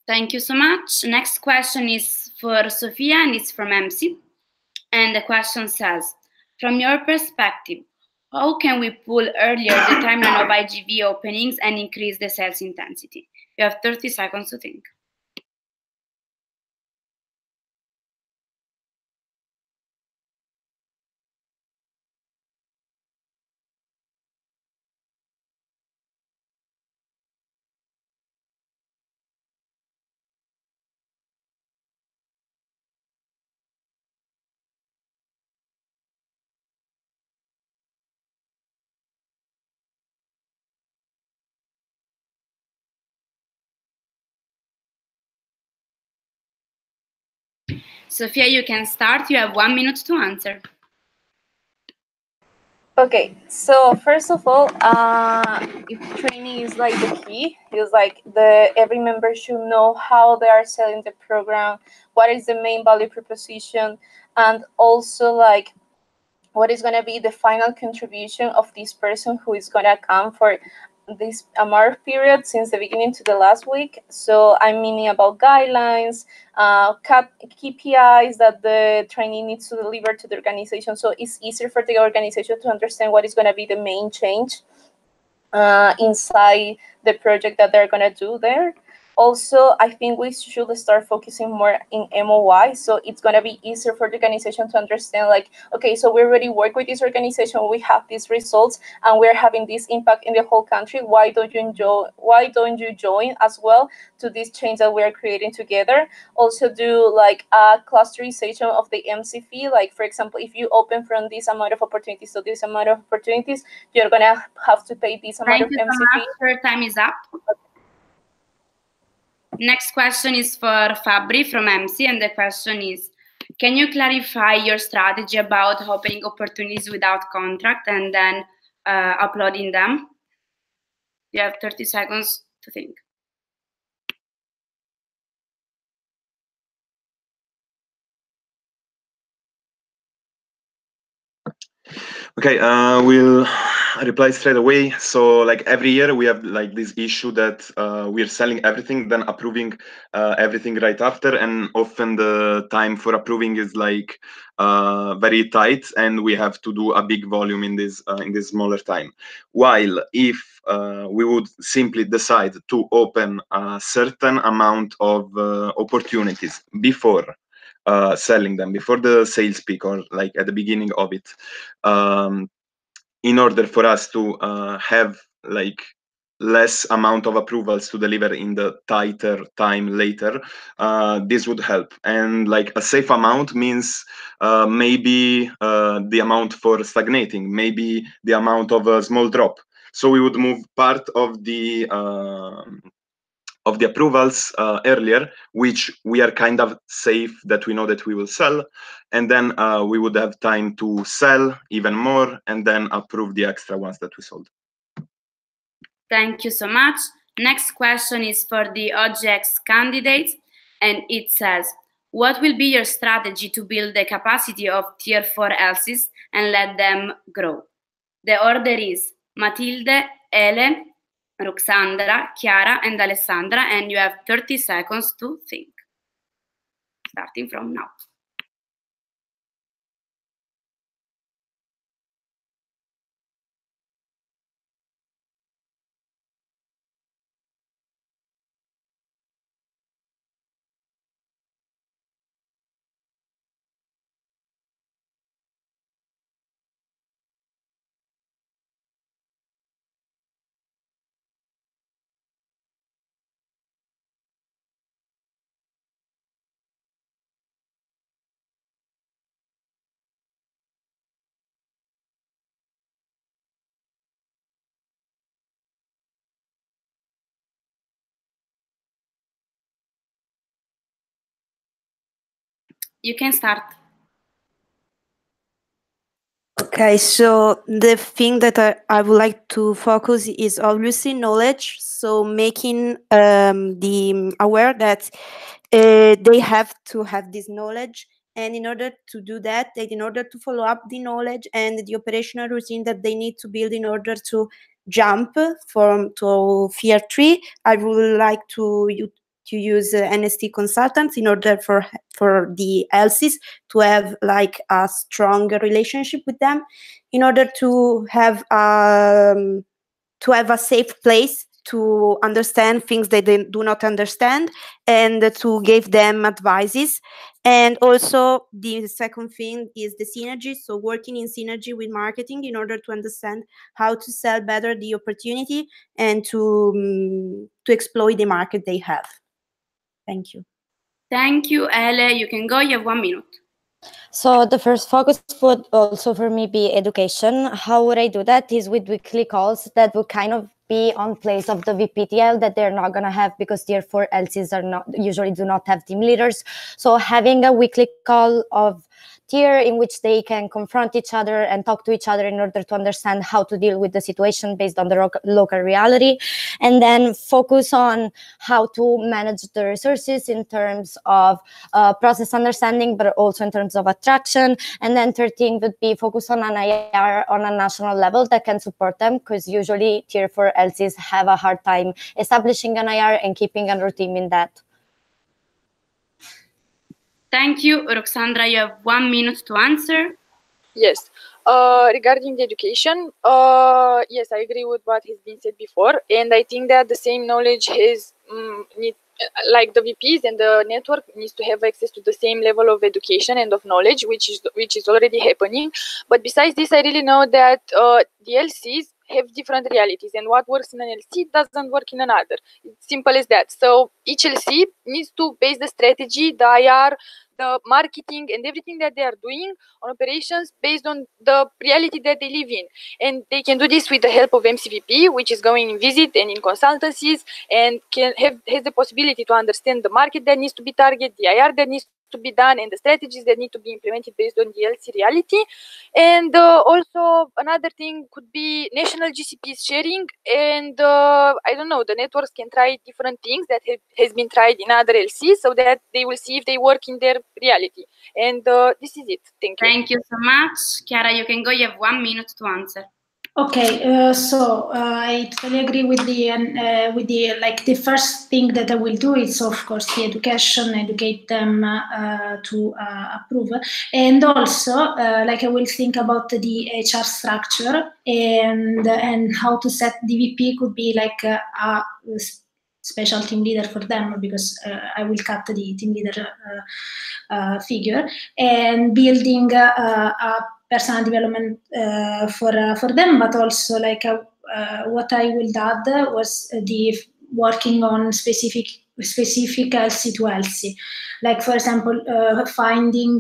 Thank you so much. Next question is for Sofia and it's from MC. And the question says, from your perspective, how can we pull earlier the timeline of IGV openings and increase the sales intensity? You have 30 seconds to think. Sofia, you can start. You have 1 minute to answer. Okay, so first of all, if training is like the key, is like every member should know how they are selling the program, what is the main value proposition, and also like what is gonna be the final contribution of this person who is gonna come for this amount period since the beginning to the last week. So I'm meaning about guidelines, KPIs that the trainee needs to deliver to the organization. So it's easier for the organization to understand what is going to be the main change inside the project that they're going to do there. Also, I think we should start focusing more in MOI. So it's going to be easier for the organization to understand, like, okay, so we already work with this organization, we have these results, and we're having this impact in the whole country. Why don't you join as well to this change that we're creating together? Also do like a clusterization of the MC fee. Like, for example, if you open from this amount of opportunities to this amount of opportunities, you're going to have to pay this amount of MC fee. Your time is up. Next question is for Fabri from MC, and the question is, can you clarify your strategy about opening opportunities without contract and then uploading them? You have 30 seconds to think. Okay, we'll reply straight away. So like every year we have like this issue that we're selling everything, then approving everything right after, and often the time for approving is like very tight, and we have to do a big volume in this smaller time. While if we would simply decide to open a certain amount of opportunities before selling them, before the sales peak or like at the beginning of it, in order for us to have like less amount of approvals to deliver in the tighter time later, this would help. And like a safe amount means maybe the amount for stagnating, maybe the amount of a small drop. So we would move part of the approvals earlier, which we are kind of safe that we know that we will sell, and then we would have time to sell even more and then approve the extra ones that we sold. Thank you so much. Next question is for the OGX candidates, and it says, what will be your strategy to build the capacity of tier 4 LCs and let them grow? The order is Matilde, Ele, Roxandra, Chiara, and Alessandra, and you have 30 seconds to think, starting from now. You can start. Okay, so the thing that I would like to focus is obviously knowledge. So making the aware that they have to have this knowledge, and in order to do that, in order to follow up the knowledge and the operational routine that they need to build in order to jump from to Tier 3, I would like to use NST consultants in order for the LCs to have like a strong relationship with them, in order to have a safe place to understand things that they do not understand, and to give them advices. And also the second thing is the synergy, so working in synergy with marketing in order to understand how to sell better the opportunity and to exploit the market they have. Thank you. Thank you, Ele. You can go. You have 1 minute. So the first focus would also for me be education. How would I do that? Is with weekly calls that would kind of be on place of the VPTL that they're not going to have, because Tier 4 LCs are not usually do not have team leaders. So having a weekly call of tier in which they can confront each other and talk to each other in order to understand how to deal with the situation based on the local reality, and then focus on how to manage the resources in terms of process understanding, but also in terms of attraction. And then third thing would be focus on an IR on a national level that can support them, because usually Tier 4 LCs have a hard time establishing an IR and keeping a routine in that. Thank you, Roxandra. You have 1 minute to answer. Yes. Regarding the education, yes, I agree with what has been said before, and I think that the same knowledge has like the VPs and the network needs to have access to the same level of education and of knowledge, which is already happening. But besides this, I really know that the LCs have different realities, and what works in an LC doesn't work in another. It's simple as that. So each LC needs to base the strategy, the IR, the marketing, and everything that they are doing on operations based on the reality that they live in. And they can do this with the help of MCVP, which is going in visit and in consultancies, and has the possibility to understand the market that needs to be targeted, the IR that needs to be done, and the strategies that need to be implemented based on the LC reality. And also another thing could be national GCPs sharing, and I don't know, the networks can try different things that has been tried in other LCs, so that they will see if they work in their reality. And this is it. Thank you. Thank you so much. Chiara, you can go. You have 1 minute to answer. Okay, so I totally agree with the like the first thing that I will do is of course the education, educate them to approve, and also like I will think about the HR structure and how to set DVP could be like a special team leader for them, because I will cut the team leader figure, and building a personal development for them, but also like what I will add was the working on specific LC to LC, like for example finding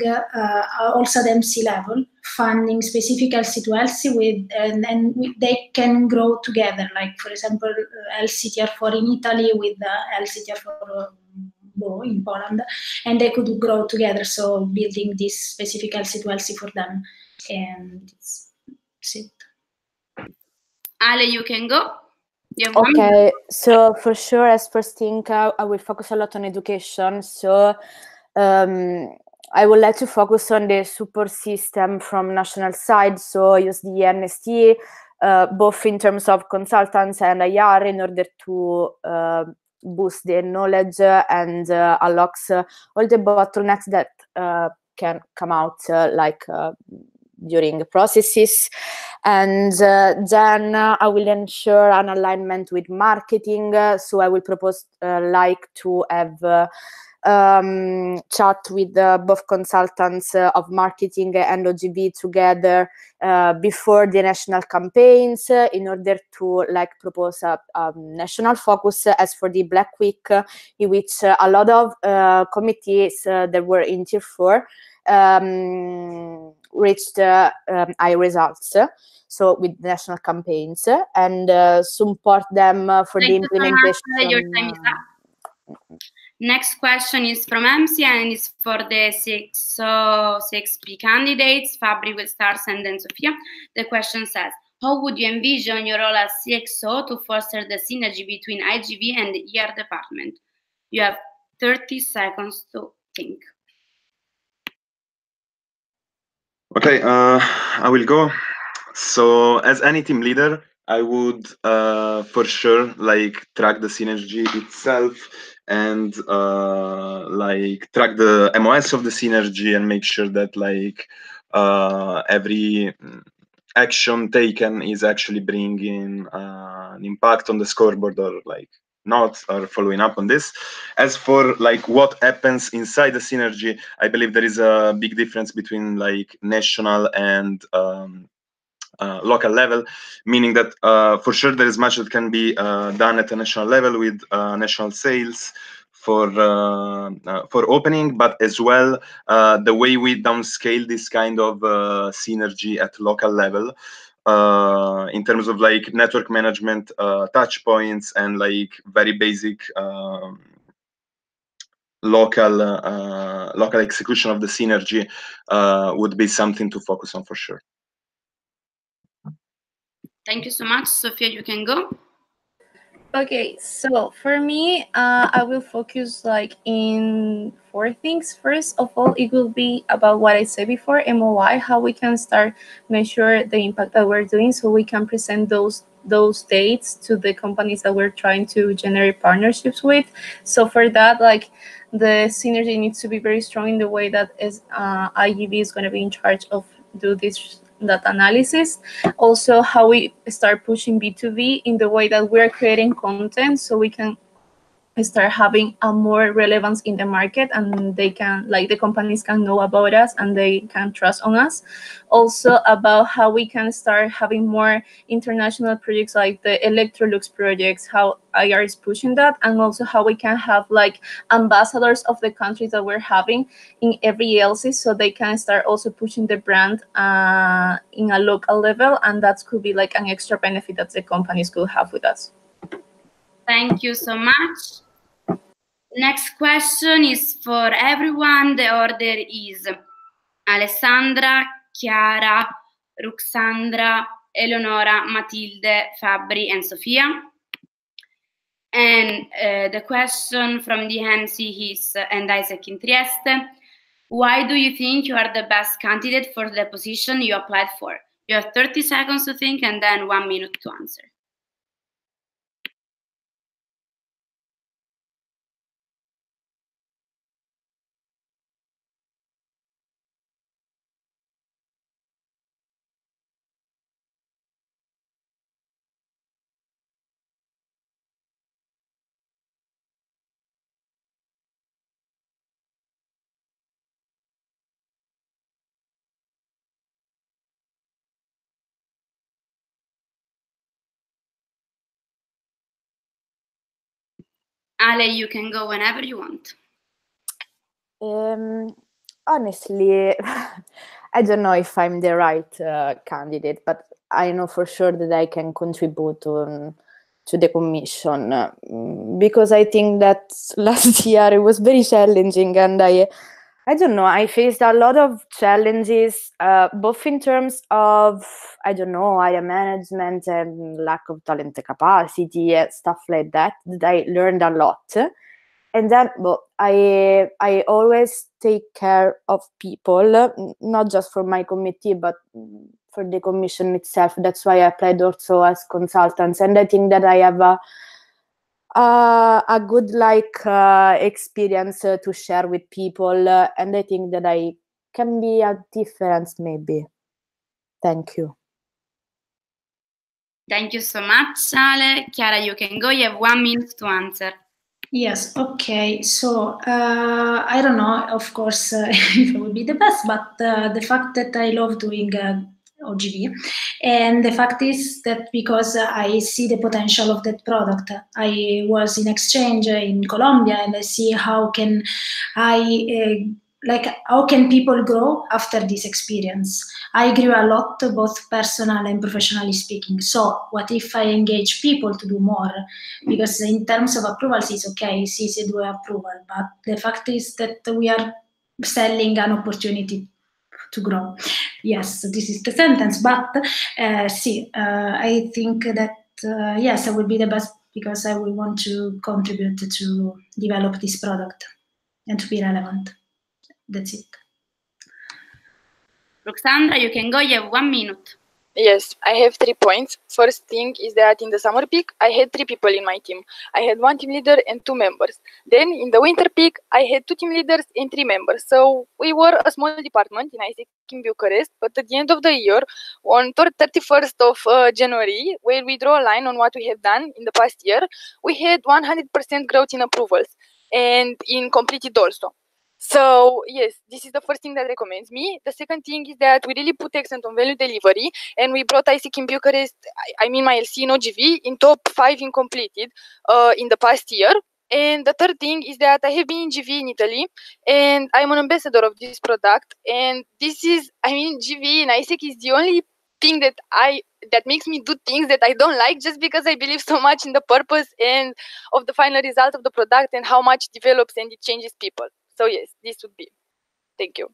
also the MC level, finding specific LC to LC with and they can grow together, like for example LC Tier 4 in Italy with LC Tier 4 in Poland, and they could grow together, so building this specific LC to LC for them. And it's it. Ale, you can go. Okay, so for sure, as first thing, I will focus a lot on education. So I would like to focus on the support system from national side. So use the NST, both in terms of consultants and IR, in order to boost the knowledge and unlocks all the bottlenecks that can come out during processes. And then I will ensure an alignment with marketing. So I will propose to have chat with both consultants of marketing and OGV together before the national campaigns, in order to propose a national focus. As for the Black Week, in which a lot of committees that were in Tier 4 reached high results, so with national campaigns, and support them for the implementation. Your time is up. Next question is from MC and it's for the CXP candidates. Fabri will start and then Sofia. The question says, how would you envision your role as CXO to foster the synergy between IGV and the ER department? You have 30 seconds to think. Okay, I will go. So as any team leader, I would for sure like track the synergy itself and like track the MOS of the synergy and make sure that like every action taken is actually bringing an impact on the scoreboard or like not, or following up on this. As for like what happens inside the synergy, I believe there is a big difference between like national and local level, meaning that for sure there is much that can be done at a national level with national sales for opening, but as well the way we downscale this kind of synergy at local level in terms of like network management, touch points, and like very basic local execution of the synergy would be something to focus on for sure. Thank you so much. Sofia, you can go. Okay, so for me, I will focus like in 4 things. First of all, it will be about what I said before, MOI, how we can start measure the impact that we're doing, so we can present those dates to the companies that we're trying to generate partnerships with. So for that, like the synergy needs to be very strong in the way that IGV is going to be in charge of do this data analysis. Also, how we start pushing B2B in the way that we're creating content so we can start having a more relevance in the market, and they can, like, the companies can know about us and they can trust on us. Also about how we can start having more international projects like the Electrolux projects, how IR is pushing that, and also how we can have like ambassadors of the countries that we're having in every ELC, so they can start also pushing the brand in a local level, and that could be like an extra benefit that the companies could have with us. Thank you so much. Next question is for everyone. The order is Alessandra, Chiara, Ruxandra, Eleonora, Matilde, Fabri, and Sofia. And the question from the MC is, and Isaac in Trieste, why do you think you are the best candidate for the position you applied for? You have 30 seconds to think and then 1 minute to answer. Ale, you can go whenever you want. Honestly, I don't know if I'm the right candidate, but I know for sure that I can contribute to the commission, because I think that last year it was very challenging, and I don't know, I faced a lot of challenges, both in terms of, I don't know, area management and lack of talent capacity, stuff like that I learned a lot. And then, well, I always take care of people, not just for my committee, but for the commission itself. That's why I applied also as consultants. And I think that I have a good experience to share with people. And I think that I can be a difference maybe. Thank you. Thank you so much, Ale. Chiara, you can go. You have 1 minute to answer. Yes, okay. So I don't know, of course, if it would be the best, but the fact that I love doing OGV, and the fact is that because I see the potential of that product. I was in exchange in Colombia, and I see how can I like how can people grow after this experience? I grew a lot, both personal and professionally speaking. So what if I engage people to do more? Because in terms of approvals, it's okay, it's easy to do approval, but the fact is that we are selling an opportunity to grow. Yes, this is the sentence, but I think that yes, I will be the best because I will want to contribute to develop this product and to be relevant. That's it. Roxandra, you can go. You have 1 minute. Yes, I have 3 points. First thing is that in the summer peak, I had 3 people in my team. I had 1 team leader and 2 members. Then in the winter peak, I had 2 team leaders and 3 members. So we were a small department in ISEC in Bucharest. But at the end of the year, on 31st of January, where we draw a line on what we have done in the past year, we had 100% growth in approvals and in completed also. So yes, this is the first thing that recommends me. The second thing is that we really put accent on value delivery, and we brought ISEC in Bucharest, I mean my LC in OGV, in top 5 in completed in the past year. And the third thing is that I have been in GV in Italy, and I'm an ambassador of this product. And this is, I mean, GV and ISEC is the only thing that makes me do things that I don't like, just because I believe so much in the purpose and of the final result of the product and how much it develops and it changes people. So yes, this would be. Thank you.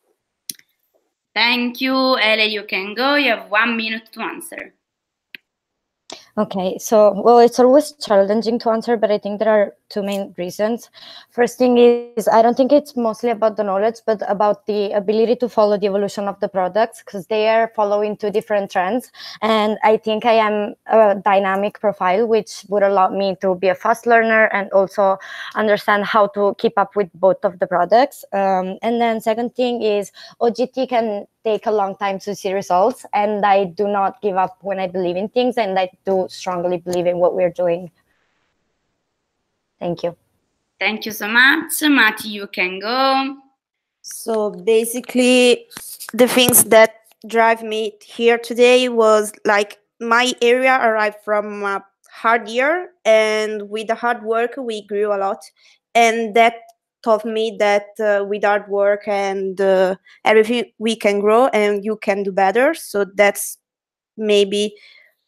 Thank you, Ele. You can go. You have 1 minute to answer. Okay, so, well, it's always challenging to answer, but I think there are 2 main reasons. First thing is, I don't think it's mostly about the knowledge, but about the ability to follow the evolution of the products, because they are following 2 different trends. And I think I am a dynamic profile, which would allow me to be a fast learner and also understand how to keep up with both of the products. And then second thing is, OGT can take a long time to see results, and I do not give up when I believe in things, and I do strongly believe in what we're doing. Thank you. Thank you so much. Mati, you can go. So basically, the things that drive me here today was like my area arrived from a hard year, and with the hard work, we grew a lot. And that taught me that with hard work and everything, we can grow and you can do better. So that's maybe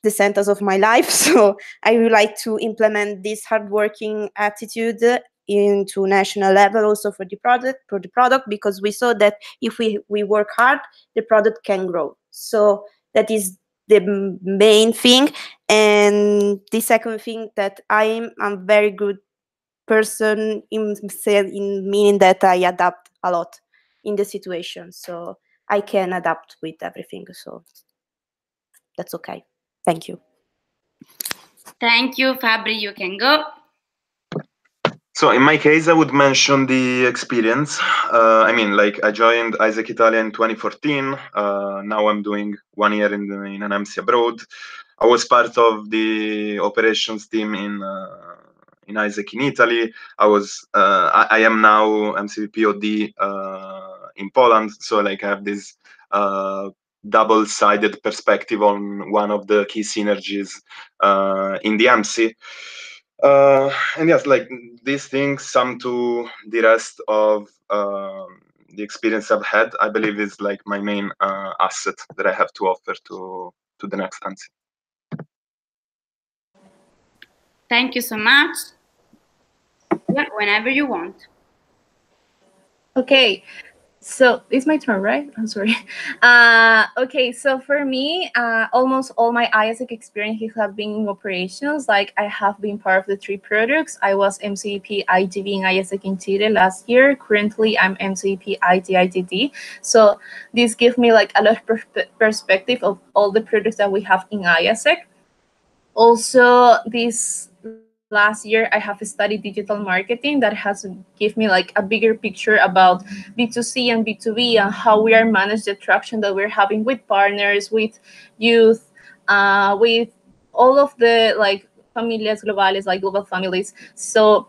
the sentence of my life. So I would like to implement this hardworking attitude into national level also for the product, because we saw that if we work hard, the product can grow. So that is the main thing. And the second thing, that I'm a very good person in meaning that I adapt a lot in the situation, so I can adapt with everything. So that's okay. Thank you. Thank you, Fabri. You can go. So in my case, I would mention the experience. I mean, like I joined ISEC Italia in 2014. Now I'm doing 1 year in an MC abroad. I was part of the operations team in ISEC in Italy. I am now MCPOD in Poland. So like I have this double-sided perspective on one of the key synergies in the MC. And yes, like these things sum to the rest of the experience I've had. I believe is like my main asset that I have to offer to the next MC. Thank you so much. Yeah, whenever you want. Okay, so it's my turn, right? I'm sorry. Okay, so for me, almost all my ISEC experiences have been in operations. Like I have been part of the 3 products. I was MCP IGV in ISEC in Chile last year. Currently, I'm MCP ITITD. So this gives me like a lot of perspective of all the products that we have in ISEC. Also, this last year I have studied digital marketing that has given me like a bigger picture about B2C and B2B and how we are managing the traction that we're having with partners, with youth, with all of the like familias globales, like global families. So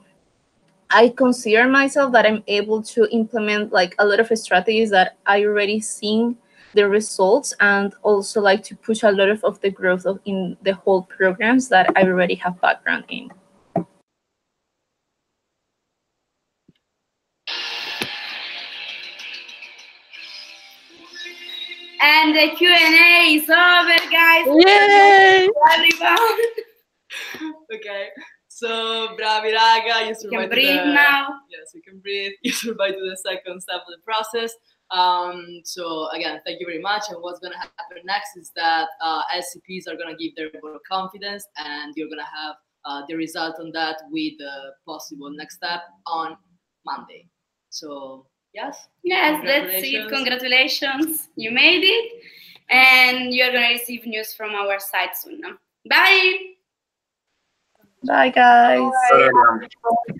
I consider myself that I'm able to implement like a lot of strategies that I already seen the results, and also like to push a lot of the growth in the whole programs that I already have background in. And the Q&A is over, guys. Yay! Everyone. Okay. So, bravi raga, you You survived can breathe now. Yes, you can breathe. You survived to the second step of the process. So again, thank you very much. And what's gonna happen next is that SCPs are gonna give their vote of confidence, and you're gonna have the result on that with the possible next step on Monday. So yes. Yes, that's it. Congratulations, you made it, and you're gonna receive news from our site soon. Bye. Bye, guys. Bye.